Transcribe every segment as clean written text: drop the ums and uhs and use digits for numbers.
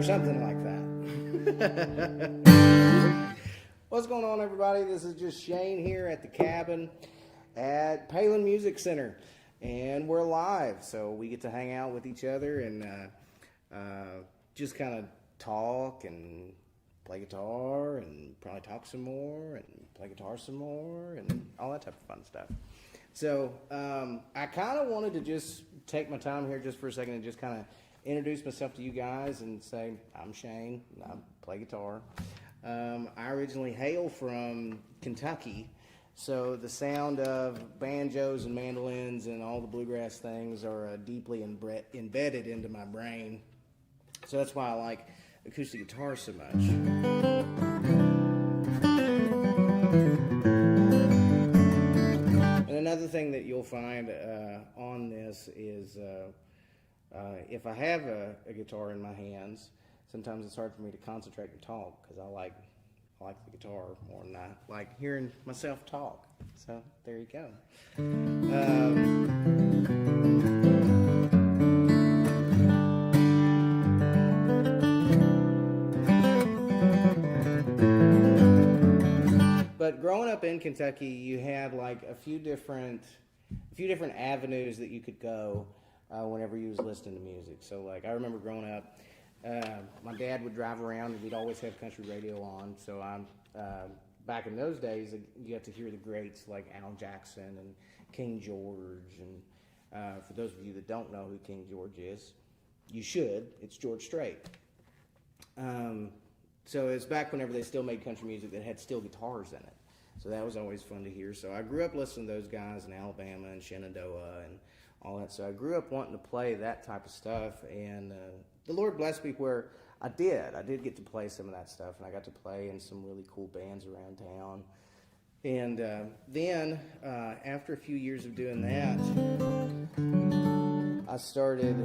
Something like that. What's going on, everybody? This is just Shane here at the cabin at Palin Music Center, and we're live, so we get to hang out with each other and just kind of talk and play guitar and probably talk some more and play guitar some more and all that type of fun stuff. So I kind of wanted to just take my time here just for a second and just kind of introduce myself to you guys and say, I'm Shane, I play guitar. I originally hail from Kentucky, so the sound of banjos and mandolins and all the bluegrass things are deeply embedded into my brain. So that's why I like acoustic guitar so much. And another thing that you'll find on this is if I have a guitar in my hands, sometimes it's hard for me to concentrate and talk because I like the guitar more than I like hearing myself talk. So there you go. But growing up in Kentucky, you had like a few different avenues that you could go whenever you was listening to music. So like I remember growing up, my dad would drive around and we'd always have country radio on. So back in those days, you got to hear the greats like Al Jackson and King George. And for those of you that don't know who King George is, you should. It's George Strait. So it's back whenever they still made country music that had steel guitars in it. So that was always fun to hear. So I grew up listening to those guys in Alabama and Shenandoah and all that. So I grew up wanting to play that type of stuff, and the Lord blessed me where I did get to play some of that stuff, and I got to play in some really cool bands around town. And then after a few years of doing that, I started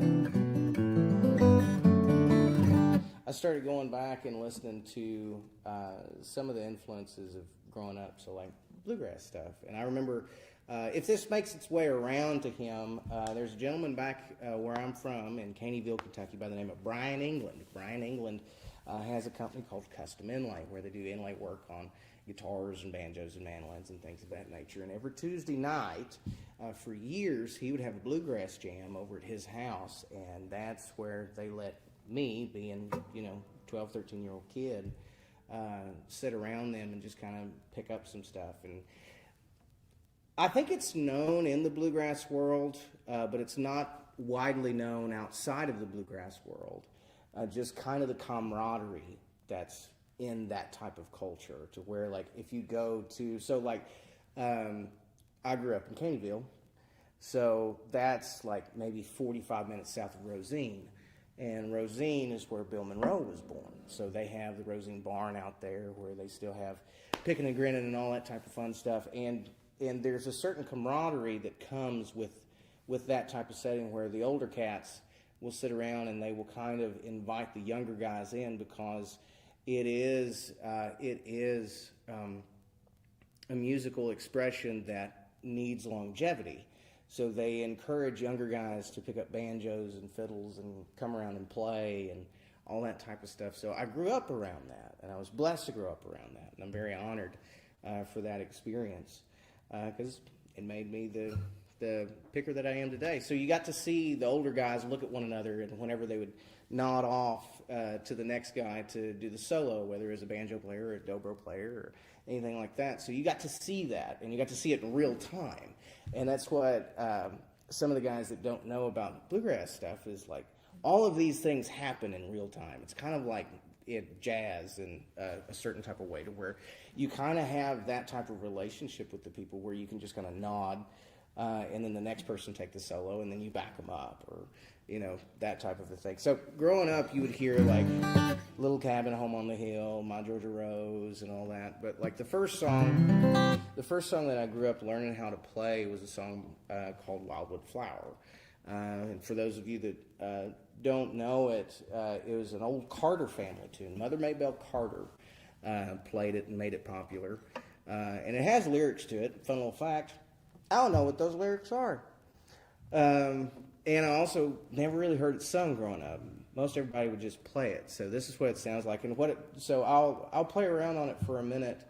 going back and listening to some of the influences of growing up, so like bluegrass stuff. And I remember, if this makes its way around to him, there's a gentleman back where I'm from in Caneyville, Kentucky, by the name of Brian England. Brian England has a company called Custom Inlay, where they do inlay work on guitars and banjos and mandolins and things of that nature. And every Tuesday night, for years, he would have a bluegrass jam over at his house, and that's where they let me, being 12, 13-year-old kid, sit around them and just kind of pick up some stuff. And I think it's known in the bluegrass world, but it's not widely known outside of the bluegrass world. Just kind of the camaraderie that's in that type of culture, to where like if you go to, so like I grew up in Caneyville, so that's like maybe 45 minutes south of Rosine. And Rosine is where Bill Monroe was born. So they have the Rosine Barn out there where they still have picking and grinning and all that type of fun stuff. And there's a certain camaraderie that comes with that type of setting, where the older cats will sit around and they will kind of invite the younger guys in, because it is a musical expression that needs longevity. So they encourage younger guys to pick up banjos and fiddles and come around and play. And all that type of stuff. So I grew up around that, and I was blessed to grow up around that, and I'm very honored for that experience because it made me the picker that I am today. So you got to see the older guys look at one another, and whenever they would nod off to the next guy to do the solo, whether it was a banjo player or a dobro player or anything like that. So you got to see that, and you got to see it in real time. And that's what some of the guys that don't know about bluegrass stuff is like, all of these things happen in real time. It's kind of like jazz in a certain type of way, to where you kind of have that type of relationship with the people where you can just kind of nod and then the next person take the solo and then you back them up, or that type of a thing. So growing up, you would hear like Little Cabin Home on the Hill, My Georgia Rose, and all that. But like the first song that I grew up learning how to play was a song called Wildwood Flower. And for those of you that don't know it, it was an old Carter family tune. Mother Maybelle Carter played it and made it popular. And it has lyrics to it. Fun little fact, I don't know what those lyrics are. And I also never really heard it sung growing up. Most everybody would just play it. So this is what it sounds like. And so I'll play around on it for a minute.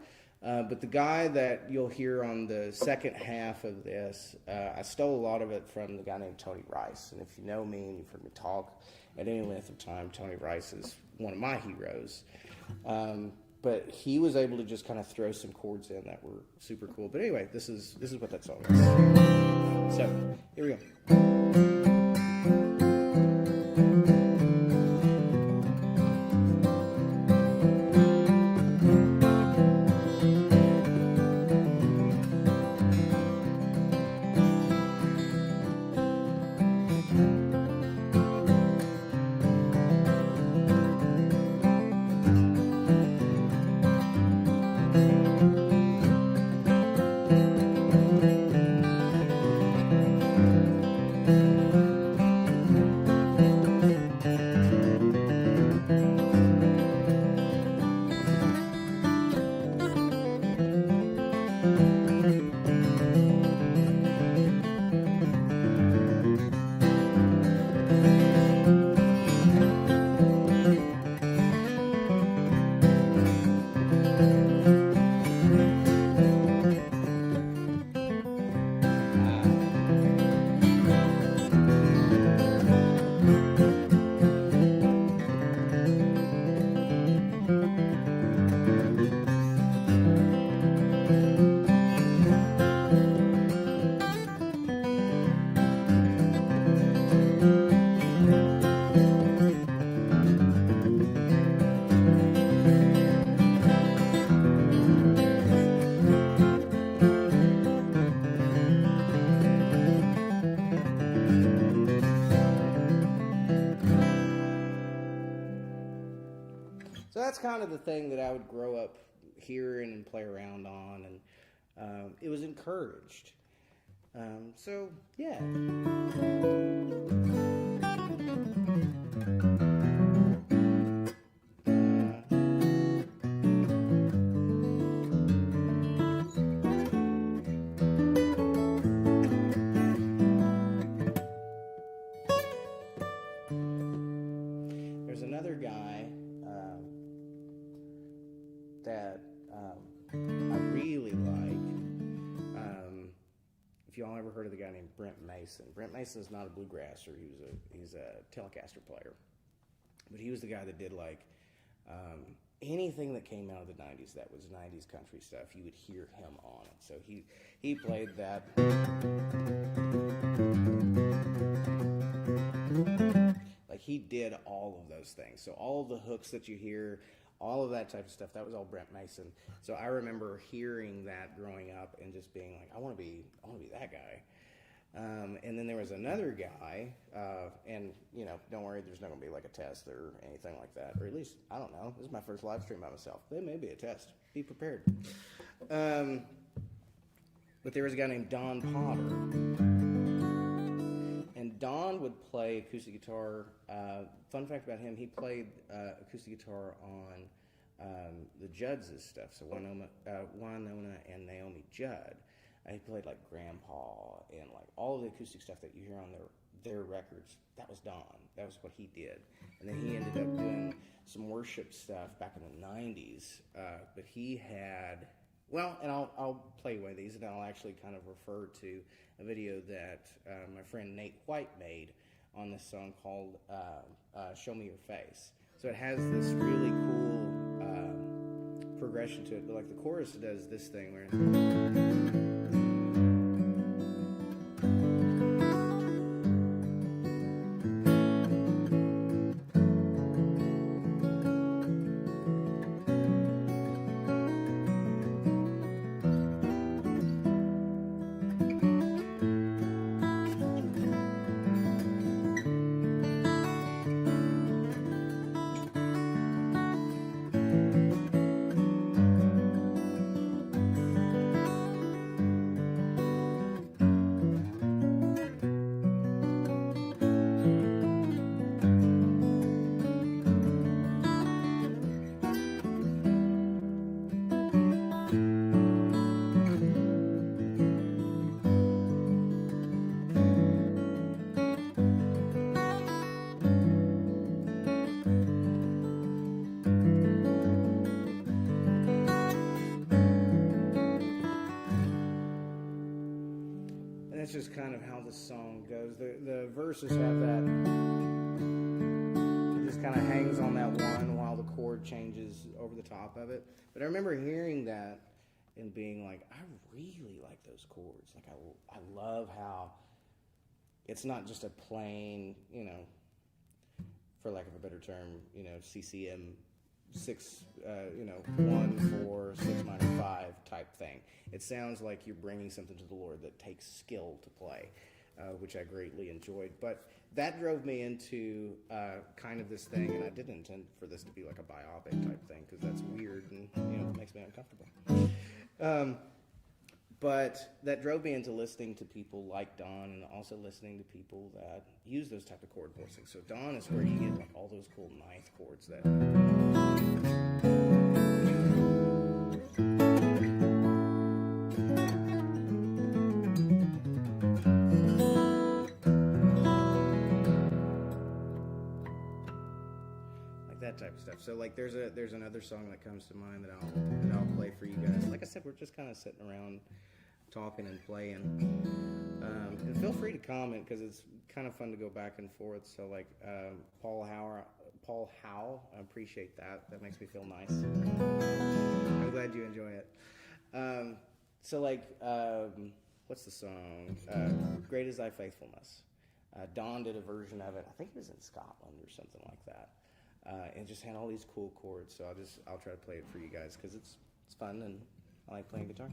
But the guy that you'll hear on the second half of this, I stole a lot of it from the guy named Tony Rice. And if you know me and you've heard me talk at any length of time, Tony Rice is one of my heroes. But he was able to just kind of throw some chords in that were super cool. But anyway, this is what that song is. So here we go. So that's kind of the thing that I would grow up hearing and play around on, and it was encouraged. So, yeah. There's another guy that I really like. If y'all ever heard of the guy named Brent Mason. Brent Mason is not a bluegrasser. He's a Telecaster player. But he was the guy that did like anything that came out of the 90s that was 90s country stuff, you would hear him on it. So he played that. Like he did all of those things. So all of the hooks that you hear, all of that type of stuff, that was all Brent Mason. So I remember hearing that growing up and just being like, I want to be that guy. And then there was another guy, and don't worry, there's not going to be like a test or anything like that, or at least I don't know. This is my first live stream by myself. There may be a test. Be prepared. But there was a guy named Don Potter, and Don would play acoustic guitar. Fun fact about him: he played acoustic guitar on the Judds' stuff. So Winona and Naomi Judd. He played like Grandpa and like all of the acoustic stuff that you hear on their records. That was Don. That was what he did. And then he ended up doing worship stuff back in the 90s, but he had, well, and I'll play one of these, and I'll actually kind of refer to a video that my friend Nate White made on this song called Show Me Your Face. So it has this really cool progression to it, but like the chorus does this thing where... That's just kind of how the song goes. The verses have that, it just kind of hangs on that one while the chord changes over the top of it. But I remember hearing that and being like, I really like those chords. Like I love how it's not just a plain, for lack of a better term, CCM 6, 1, 4, 6 minor 5 type thing. It sounds like you're bringing something to the Lord that takes skill to play, which I greatly enjoyed. But that drove me into kind of this thing, and I didn't intend for this to be like a biopic type thing, because that's weird and it makes me uncomfortable. But that drove me into listening to people like Don, and also listening to people that use those type of chord voicings. So Don is where you get like all those cool ninth chords that... that type of stuff. So like there's another song that comes to mind that I'll play for you guys. Like I said, we're just kind of sitting around talking and playing. And feel free to comment, because it's kind of fun to go back and forth. So like Paul Howe, I appreciate that. That makes me feel nice. I'm glad you enjoy it. So like what's the song? Great Is Thy Faithfulness. Don did a version of it. I think it was in Scotland or something like that. And just had all these cool chords, so I'll try to play it for you guys, because it's fun and I like playing guitar.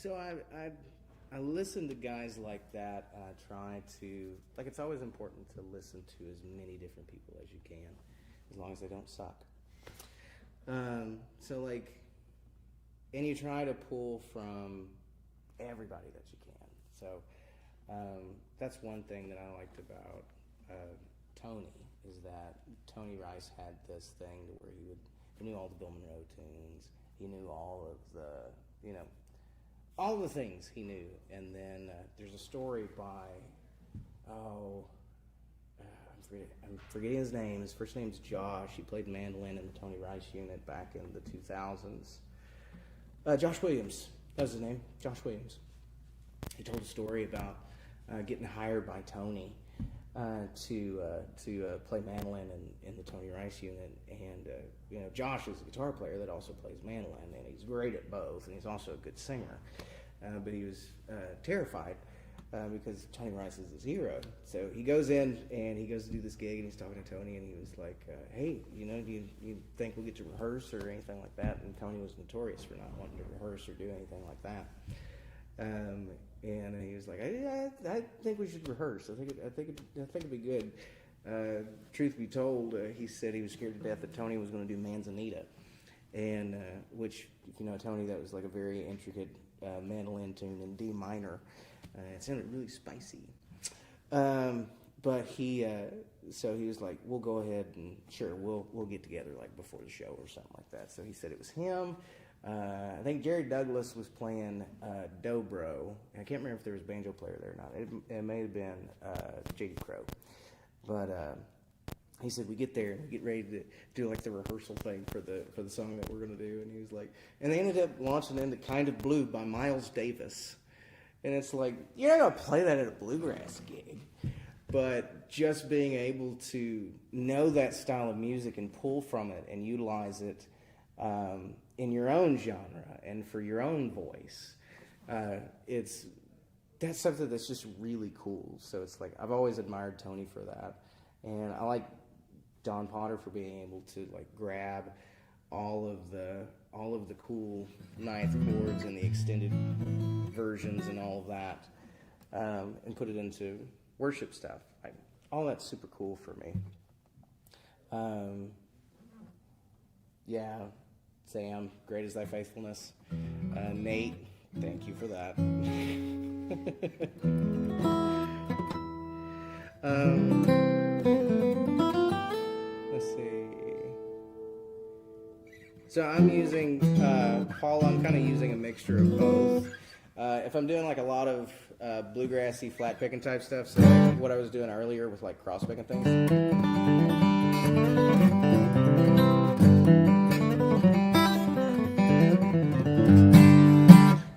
So I listen to guys like that, and I try to, like, it's always important to listen to as many different people as you can, as long as they don't suck. So like, and you try to pull from everybody that you can. So that's one thing that I liked about Tony, is that Tony Rice had this thing to where he knew all the Bill Monroe tunes, he knew all of the, all the things he knew. And then there's a story by, I'm forgetting his name. His first name's Josh. He played mandolin in the Tony Rice unit back in the 2000s. Josh Williams, that was his name, Josh Williams. He told a story about getting hired by Tony to play mandolin in the Tony Rice unit. And Josh is a guitar player that also plays mandolin, and he's great at both, and he's also a good singer. But he was terrified because Tony Rice is his hero. So he goes in and he goes to do this gig, and he's talking to Tony, and he was like, "Hey, do you think we'll get to rehearse or anything like that?" And Tony was notorious for not wanting to rehearse or do anything like that. And he was like, I think we should rehearse. I think it'd be good. Truth be told, he said he was scared to death that Tony was going to do Manzanita, and which, if you know Tony, that was like a very intricate mandolin tune in D minor. It sounded really spicy. But so he was like, "We'll go ahead and sure, we'll get together like before the show or something like that." So he said it was him. I think Jerry Douglas was playing dobro. I can't remember if there was a banjo player there or not. It may have been J.D. Crowe. But he said, we get there and we get ready to do like the rehearsal thing for the song that we're going to do. And he was like, and they ended up launching into Kind of Blue by Miles Davis. And it's like, you're not going to play that at a bluegrass gig. But just being able to know that style of music and pull from it and utilize it in your own genre and for your own voice, that's something that's just really cool. So it's like, I've always admired Tony for that, and I like Don Potter for being able to like grab all of the cool ninth chords and the extended versions and all of that, and put it into worship stuff. All that's super cool for me. Yeah. Sam, great is thy faithfulness. Nate, thank you for that. Let's see. So I'm using, Paul, I'm kind of using a mixture of both. If I'm doing like a lot of bluegrassy flat picking type stuff, so like what I was doing earlier with like cross picking things.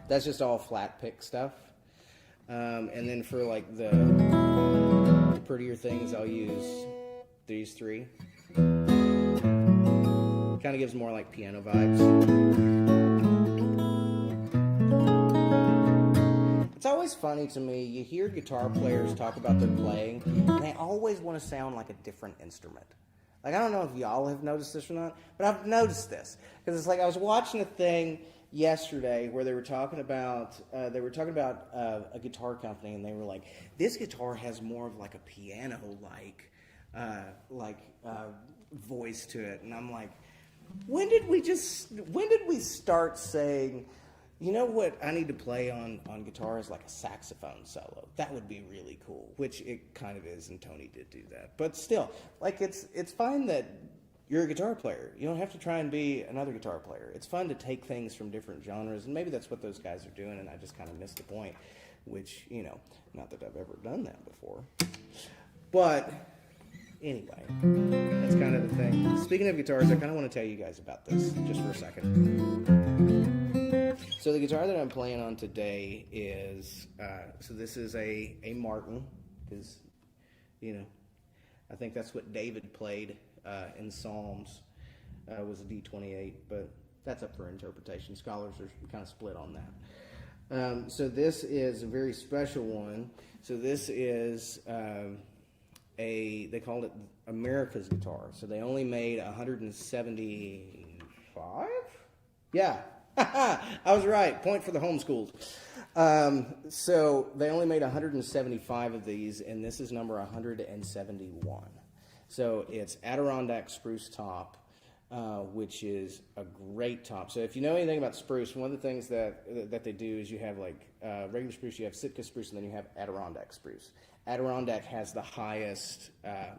That's just all flat pick stuff. And then for like the prettier things, I'll use these three. Kind of gives more like piano vibes. It's always funny to me, you hear guitar players talk about their playing, and they always want to sound like a different instrument. Like, I don't know if y'all have noticed this or not, but I've noticed this. Because it's like I was watching a thing yesterday where they were talking about a guitar company, and they were like, this guitar has more of like a piano voice to it. And I'm like, when did we start saying, you know what I need to play on guitar is like a saxophone solo? That would be really cool, which it kind of is, and Tony did do that. But still, like it's fine that you're a guitar player. You don't have to try and be another guitar player. It's fun to take things from different genres, and maybe that's what those guys are doing, and I just kind of missed the point, which, not that I've ever done that before. But anyway, that's kind of the thing. Speaking of guitars, I kind of want to tell you guys about this just for a second. So the guitar that I'm playing on today is, so this is a Martin, because, I think that's what David played in Psalms, was a D28, but that's up for interpretation. Scholars are kind of split on that. So this is a very special one. So this is they called it America's guitar. So they only made 175? Yeah. I was right. Point for the homeschooled. So they only made 175 of these, and this is number 171. So it's Adirondack spruce top, which is a great top. So if you know anything about spruce, one of the things that they do is you have like regular spruce, you have Sitka spruce, and then you have Adirondack spruce. Adirondack has the highest, I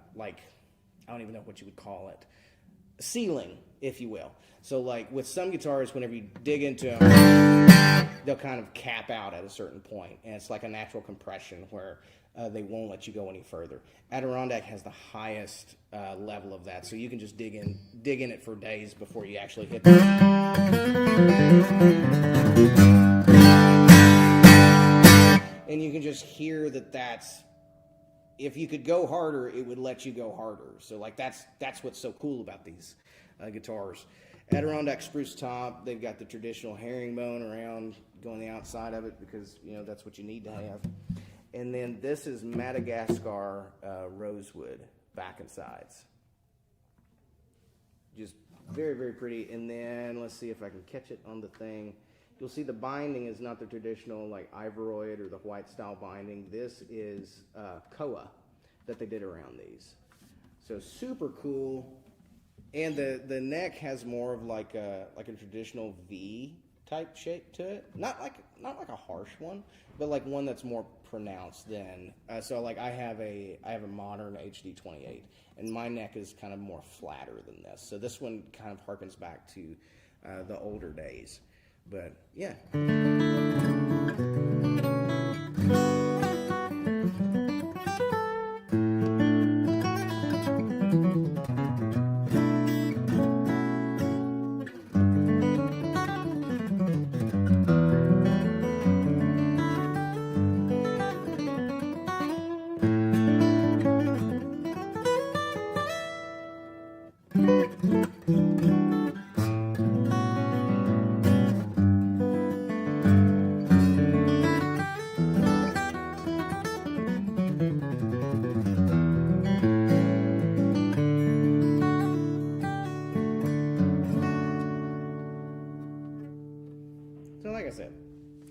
don't even know what you would call it, ceiling, if you will. So like with some guitars, whenever you dig into them, they'll kind of cap out at a certain point, and it's like a natural compression where they won't let you go any further. Adirondack has the highest level of that, so you can just dig in it for days before you actually hit the... And you can just hear that's... If you could go harder, it would let you go harder. So like that's what's so cool about these guitars. Adirondack spruce top, they've got the traditional herringbone around going the outside of it because, that's what you need to have. And then this is Madagascar rosewood back and sides. Just very, very pretty. And then let's see if I can catch it on the thing. You'll see the binding is not the traditional like Ivoroid or the white style binding. This is Koa that they did around these. So super cool. And the neck has more of like a traditional V type shape to it. Not like a harsh one, but like one that's more pronounced than. So like I have a modern HD28, and my neck is kind of more flatter than this. So this one kind of harkens back to the older days. But yeah.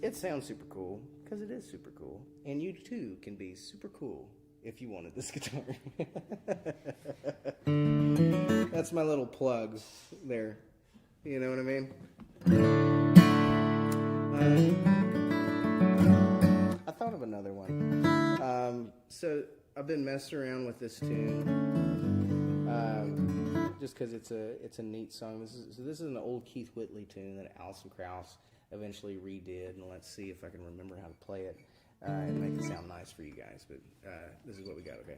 It sounds super cool because it is super cool, and you too can be super cool if you wanted this guitar. That's my little plug there. You know what I mean? I thought of another one. So I've been messing around with this tune just because it's a neat song. This is an old Keith Whitley tune that Alison Krauss eventually redid, and let's see if I can remember how to play it and make it sound nice for you guys. But this is what we got, okay?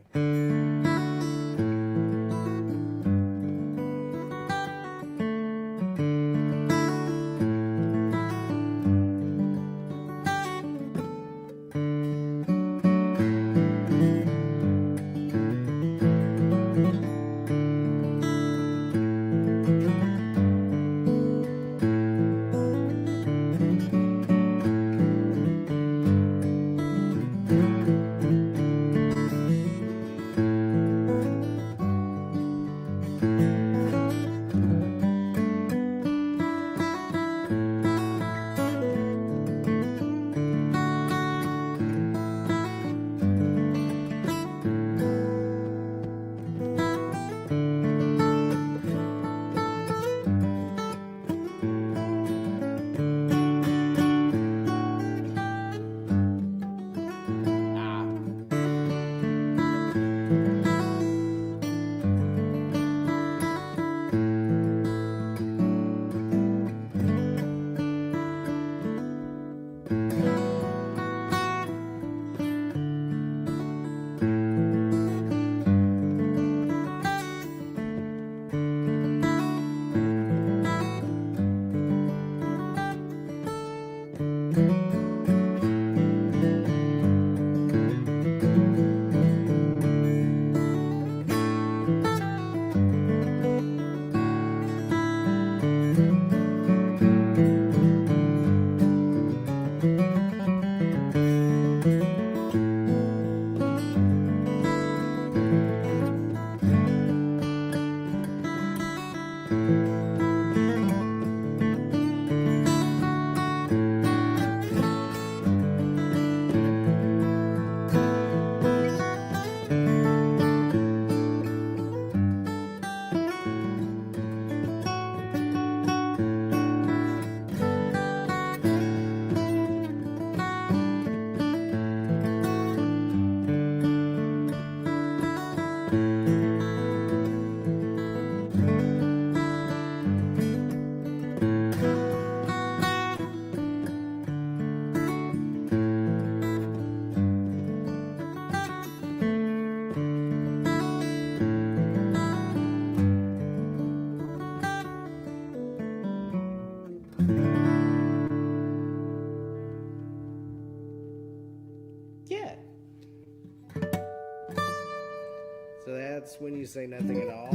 that's when you say nothing at all.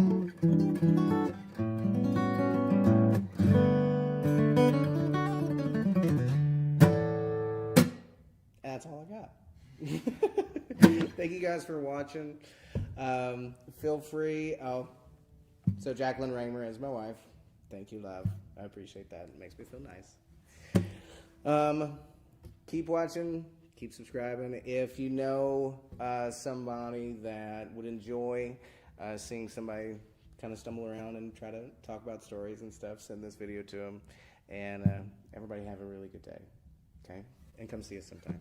That's all I got. Thank you guys for watching. Feel free. Oh, so Jacqueline Raymer is my wife. Thank you, love. I appreciate that. It makes me feel nice. Keep watching. Keep subscribing. If you know somebody that would enjoy seeing somebody kind of stumble around and try to talk about stories and stuff, send this video to them. And everybody have a really good day. Okay? And come see us sometime.